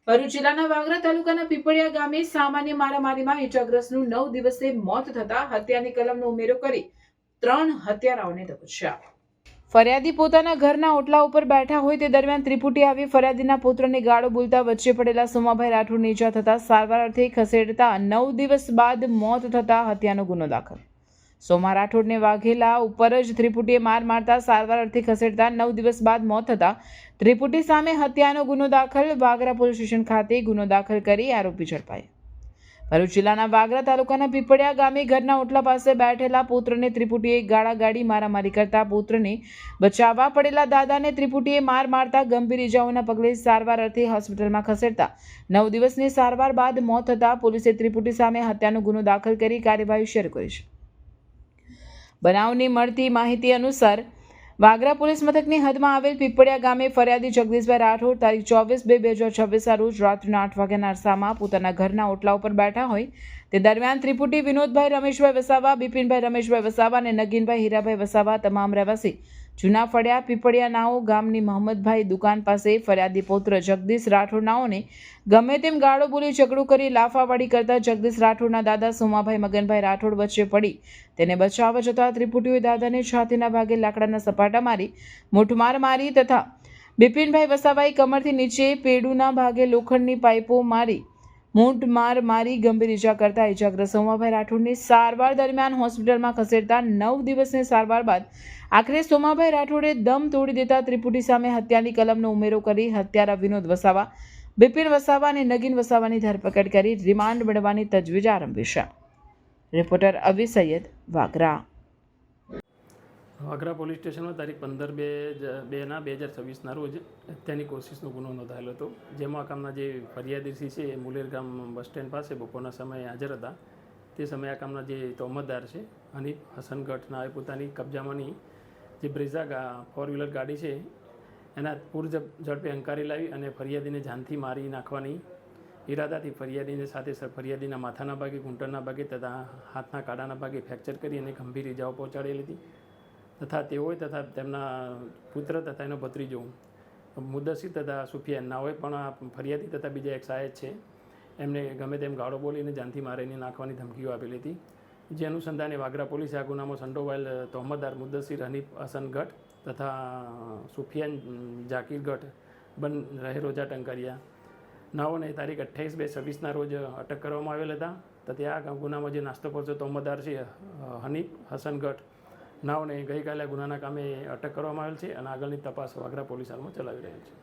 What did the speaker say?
ભરૂચ જિલ્લાના વાગરા તાલુકાના પીપળિયા ગામે સામાન્ય મારામારીમાં ઇજાગ્રસ્તનું 9 દિવસે મોત થતા હત્યાની કલમનો ઉમેરો કરી 3 હત્યારાઓને દબોચ્યા। ફરિયાદી પોતાના ઘરના ઓટલા ઉપર બેઠા હોય તે દરમિયાન ત્રિપુટી આવી ફરિયાદીના પુત્રને ગાળો બોલતા વચ્ચે પડેલા સોમાભાઈ રાઠોડને ઈજા થતા સારવાર અર્થે ખસેડતા 9 દિવસ બાદ મોત થતા હત્યાનો ગુનો દાખલ। સોમા રાઠોડને વાઘેલા ઉપર જ ત્રિપુટીએ માર મારતા સારવાર અર્થે ખસેડતા 9 દિવસ બાદ મોત થતા ત્રિપુટી સામે હત્યાનો ગુનો દાખલ। વાગરા પોલીસ સ્ટેશન ખાતે ગુનો દાખલ કરી આરોપી ઝડપાયા। ભરૂચ જિલ્લાના વાગરા તાલુકાના પીપળિયા ગામે ઘરના ઓટલા પાસે બેઠેલા પુત્રને ત્રિપુટીએ ગાળાગાડી મારામારી કરતા પુત્રને બચાવવા પડેલા દાદાને ત્રિપુટીએ માર મારતા ગંભીર ઇજાઓના પગલે સારવાર અર્થે હોસ્પિટલમાં ખસેડતા 9 દિવસની સારવાર બાદ મોત થતા પોલીસે ત્રિપુટી સામે હત્યાનો ગુનો દાખલ કરી કાર્યવાહી શરૂ કરી છે। બનાવની મળતી માહિતી અનુસાર વાગરા પોલીસ મથકની હદમાં આવેલ પીપળિયા ગામે ફરિયાદી જગદીશભાઈ રાઠોડ તારીખ 24/2/2026 રોજ રાત્રિના 8 વાગ્યાના અરસામાં પોતાના ઘરના ઓટલા ઉપર બેઠા હોય તે દરમિયાન ત્રિપુટી વિનોદભાઈ રમેશભાઈ વસાવા, બિપિનભાઈ રમેશભાઈ વસાવા અને નગીનભાઈ હીરાભાઈ વસાવા તમામ રહેવાસી જૂના ફળિયા પીપળિયા નાઓ ગામની મોહમ્મદભાઈ દુકાન પાસે ફરિયાદી પુત્ર જગદીશ રાઠોડ નાઓને ગમે તેમ ગાળો બોલી ઝઘડો કરી લાફાવાડી કરતા જગદીશ રાઠોડના દાદા સોમાભાઈ મગનભાઈ રાઠોડ વચ્ચે પડી તેને બચાવવા જતા ત્રિપુટીઓએ દાદાને છાતીના ભાગે લાકડાના સપાટા મારી મૂઠમાર મારી તથા બિપિનભાઈ વસાવાએ કમરથી નીચે પેડુના ભાગે લોખંડની પાઇપો મારી મૂઠમાર મારી ગંભીર ઇજા કરતા ઇજાગ્રસ્ત સોમાભાઈ રાઠોડની સારવાર દરમિયાન હોસ્પિટલમાં ખસેડતા 9 દિવસની સારવાર બાદ આખરે સોમાભાઈ રાઠોડે દમ તોડી દેતા ત્રિપુટી સામે હત્યાની કલમનો ઉમેરો કરી હત્યારા વિનોદ વસાવા, બિપિન વસાવા અને નગીન વસાવાની ધરપકડ કરી રિમાન્ડ મેળવવાની તજવીજ આરંભી છે। રિપોર્ટર અવી સૈયદ, વાગરા। વાગરા પોલીસ સ્ટેશનમાં તારીખ 15/2/2026ના રોજ હત્યાની કોશિશનો ગુનો નોંધાયેલો હતો, જેમાં કામના જે ફરિયાદી છે એ મુલેર ગામ બસ સ્ટેન્ડ પાસે બપોરના સમયે હાજર હતા। તે સમયે આ કામના જે તોહમતદાર છે હનીફ હસન ગઢના એ પોતાની કબજામાંની જે બ્રેઝા 4-વ્હીલર ગાડી છે એના પૂર ઝડપે હંકારી લાવી અને ફરિયાદીને જાનથી મારી નાખવાની ઈરાદાથી ફરિયાદીને સાથે ફરિયાદીના માથાના ભાગે, ઘૂંટણના ભાગે તથા હાથના કાડાના ભાગે ફ્રેક્ચર કરી અને ગંભીર ઇજાઓ પહોંચાડેલી હતી તથા તેઓએ તથા તેમના પુત્ર તથા એનો ભત્રીજો મુદ્દસીર તથા સુફિયાન નાઓએ પણ આ ફરિયાદી તથા બીજા એક સહાયક છે એમને ગમે તેમ ગાળો બોલીને જાનથી મારીને નાખવાની ધમકીઓ આપેલી હતી। જે અનુસંધાને વાગરા પોલીસે આ ગુનામાં સંડોવાયેલ તોહમતદાર મુદ્દસીર હનીફ હસન ગઢ તથા સુફિયાન જાકીર ગઢ રહે રોજા ટંકારિયા નાઓને તારીખ 28/2/26ના રોજ અટક કરવામાં આવેલ હતા તથા આ ગુનામાં જે નાસ્તો પડતો તોહમતદાર છે હનીફ હસન ગઢ નાઓને ગઈકાલે ગુનાના કામે અટક કરવામાં આવેલ છે અને આગળની તપાસ વાગરા પોલીસ હાલમાં ચલાવી રહેલ છે।